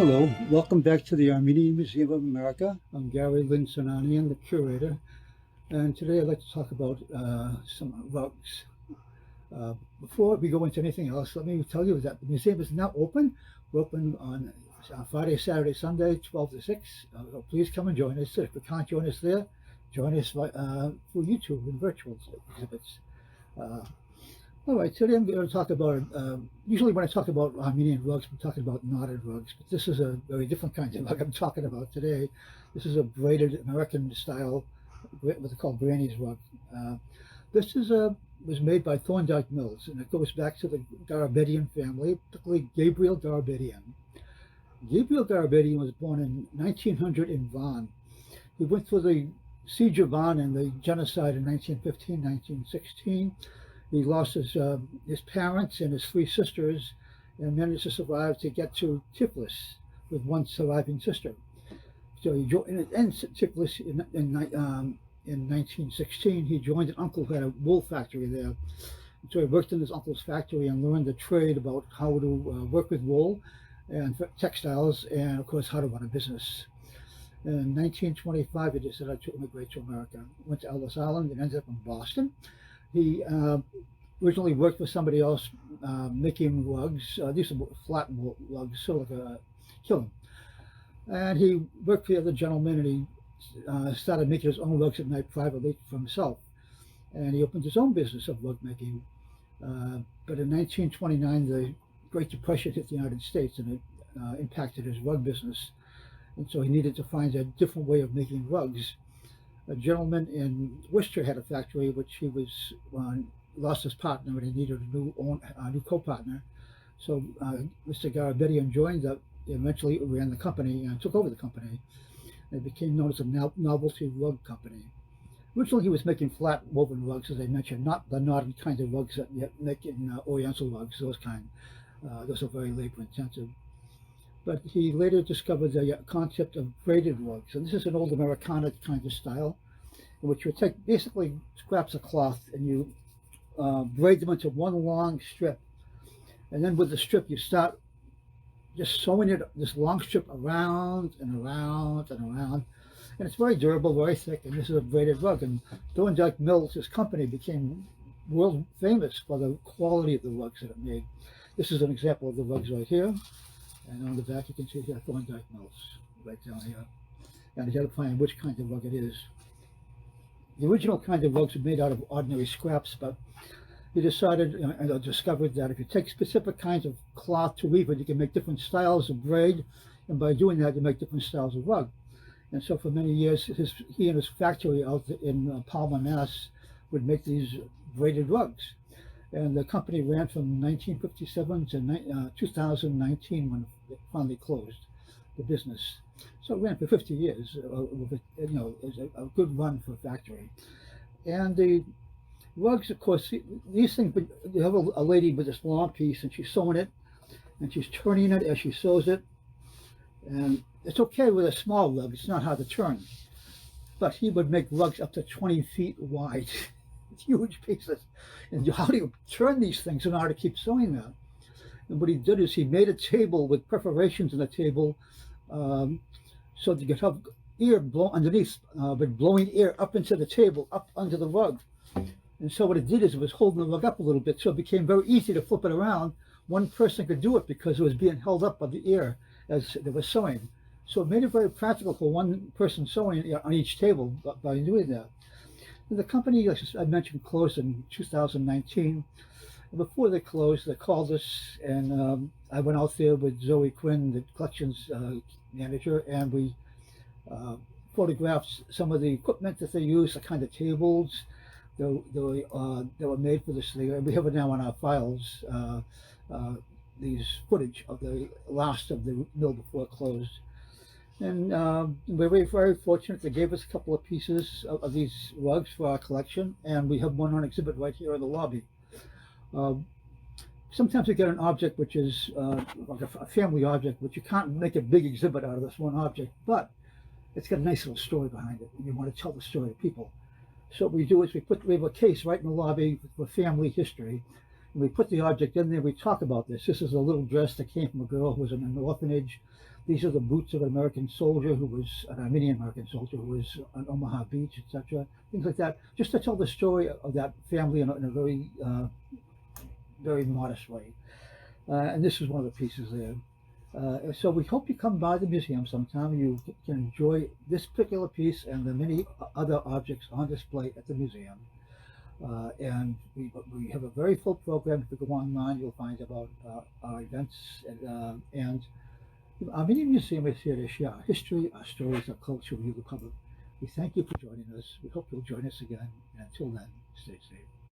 Hello, welcome back to the Armenian Museum of America. I'm Gary Lind-Sinanian, the curator, and today I'd like to talk about some rugs. Before we go into anything else, let me tell you that the museum is now open. We're open on Friday, Saturday, Sunday, 12 to 6. So please come and join us. If you can't join us there, join us through YouTube and virtual exhibits. All right, today I'm going to talk about, usually when I talk about Armenian rugs, I'm talking about knotted rugs, but this is a very different kind of rug I'm talking about today. This is a braided American style, what they call granny's rug. This was made by Thorndike Mills, and it goes back to the Garabedian family, particularly Gabriel Garabedian. Gabriel Garabedian was born in 1900 in Van. He went through the siege of Van and the genocide in 1915, 1916. He lost his parents and his three sisters and managed to survive to get to Tiflis with one surviving sister. So he joined Tiflis in 1916. He joined an uncle who had a wool factory there. So he worked in his uncle's factory and learned the trade about how to work with wool and textiles and, of course, how to run a business. In 1925, he decided to immigrate to America. Went to Ellis Island and ended up in Boston. He originally worked for somebody else making rugs. These are flat rugs, sort of like a kiln. And he worked for the other gentleman, and he started making his own rugs at night privately for himself. And he opened his own business of rug making. But in 1929, the Great Depression hit the United States, and it impacted his rug business. And so he needed to find a different way of making rugs. A gentleman in Worcester had a factory which he was lost his partner, and he needed a new co-partner. So Mr. Garabedian joined up, eventually ran the company and took over the company. It became known as a novelty rug company. Originally, he was making flat woven rugs, as I mentioned, not the knotted kind of rugs that you make in Oriental rugs. Those kind, those are very labor-intensive. But he later discovered the concept of braided rugs. And this is an old Americana kind of style, in which you take basically scraps of cloth and you braid them into one long strip. And then with the strip, you start just sewing this long strip around and around and around. And it's very durable, very thick, and this is a braided rug. And Thorndike Mills, his company, became world famous for the quality of the rugs that it made. This is an example of the rugs right here. And on the back, you can see here Thorndike Mills, right down here. And you got to find which kind of rug it is. The original kind of rugs were made out of ordinary scraps, but he decided and discovered that if you take specific kinds of cloth to weave it, you can make different styles of braid, and by doing that, you make different styles of rug. And so for many years, he and his factory out in Palmer, Mass, would make these braided rugs. And the company ran from 1957 to 2019 when it finally closed the business. So it ran for 50 years, with, it was a good run for a factory. And the rugs, of course, these things, but you have a lady with this long piece, and she's sewing it, and she's turning it as she sews it. And it's okay with a small rug, it's not hard to turn. But he would make rugs up to 20 feet wide. Huge pieces. And how do you turn these things in order to keep sewing that? And what he did is he made a table with perforations in the table, so that you could have air blow underneath, but blowing air up into the table, up under the rug. And so what it did is it was holding the rug up a little bit, so it became very easy to flip it around. One person could do it because it was being held up by the air as they were sewing. So it made it very practical for one person sewing on each table by doing that. And the company, as I mentioned, closed in 2019. And before they closed, they called us, and I went out there with Zoe Quinn, the collections manager, and we photographed some of the equipment that they use, the kind of tables that were made for this thing. And we have it now on our files, these footage of the last of the mill before it closed. And we're very fortunate. They gave us a couple of pieces of these rugs for our collection, and we have one on exhibit right here in the lobby. Sometimes you get an object which is like a family object, but you can't make a big exhibit out of this one object, but it's got a nice little story behind it, and you want to tell the story to people. So what we do is we have a case right in the lobby for family history, and we put the object in there. We talk about this. This is a little dress that came from a girl who was in an orphanage. These are the boots of an American soldier who was an Armenian American soldier who was on Omaha Beach, etc. Things like that, just to tell the story of that family in a very, very modest way. And this is one of the pieces there. So we hope you come by the museum sometime. You can enjoy this particular piece and the many other objects on display at the museum. And we have a very full program. If you go online, you'll find about our events. And the Armenian Museum is here to share our history, our stories, our culture with you, the public. We thank you for joining us. We hope you'll join us again. And until then, stay safe.